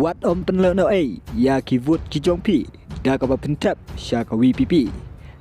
Wat pynleh nohei ki vot ki jongpi da ka Thep sya ka Vpp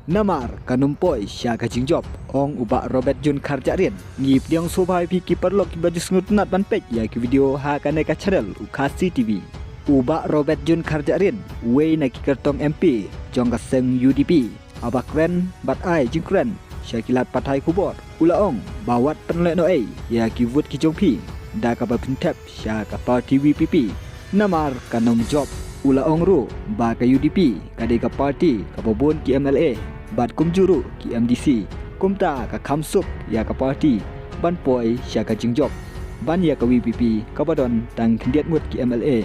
Namar kanumpoi sya ka jingjob Ong U Bah Robertjune karjarin ngi piang sobai pi ki perlok ki baju snutnat ban pek ki video ha ka ka channel KHASI TV. U Bah Robertjune karjarin wei na ki kertong MP jong ka seng UDP abak kren bat ai jingkren sya kilat patai kubor ulaong bawat pynleh nohei ki vot ki jongpi da ka Thep sya ka parti Vpp Namar kanom job ulaong ru ba ka UDP kade ka parti ka bobon ki MLA bat kumjuru ki MDC kumta ka khamsup ka parti ban poi sya ka jingjob ban ka Vpp ka badon tang kendiat mut ki MLA.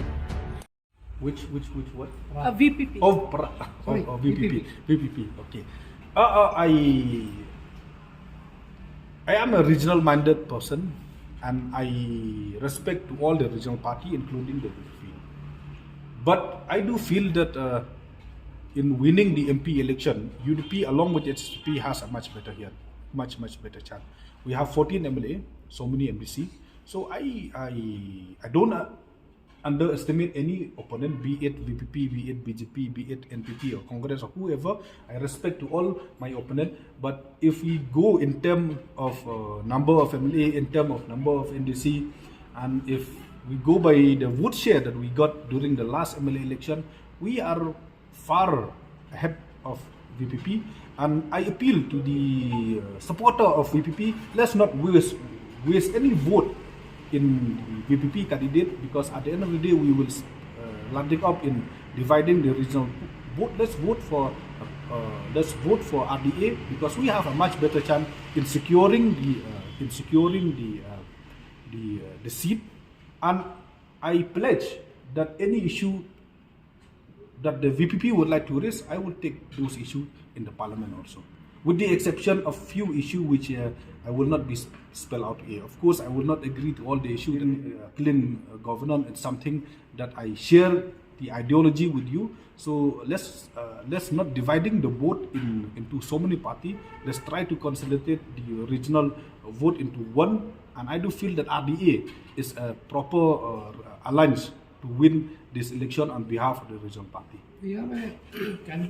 Which what? Vpp. Vpp. Okay. I am a regional minded person and I respect to all the regional party including the Vpp. But I do feel that in winning the MP election, UDP along with HSP has a much better chance. We have 14 MLA, so many MDC. So I don't underestimate any opponent, be it Vpp, be it BJP, be it NPP or Congress or whoever. I respect to all my opponent. But if we go in terms of number of MLA, in terms of number of NDC, and if we go by the vote share that we got during the last MLA election, we are far ahead of Vpp. And I appeal to the supporter of Vpp, let's not waste any vote in the Vpp candidate, because at the end of the day we will landing up in dividing the regional vote. Let's vote for RDA, because we have a much better chance in securing the seat. And I pledge that any issue that the Vpp would like to raise, I will take those issues in the parliament also, with the exception of few issues which I will not be spell out here. Of course, I will not agree to all the issues. Clean governance is something that I share the ideology with you. So let's not dividing the vote into so many parties. Let's try to consolidate the regional vote into one. And I do feel that RDA is a proper alliance to win this election on behalf of the regional party. We have a candidate.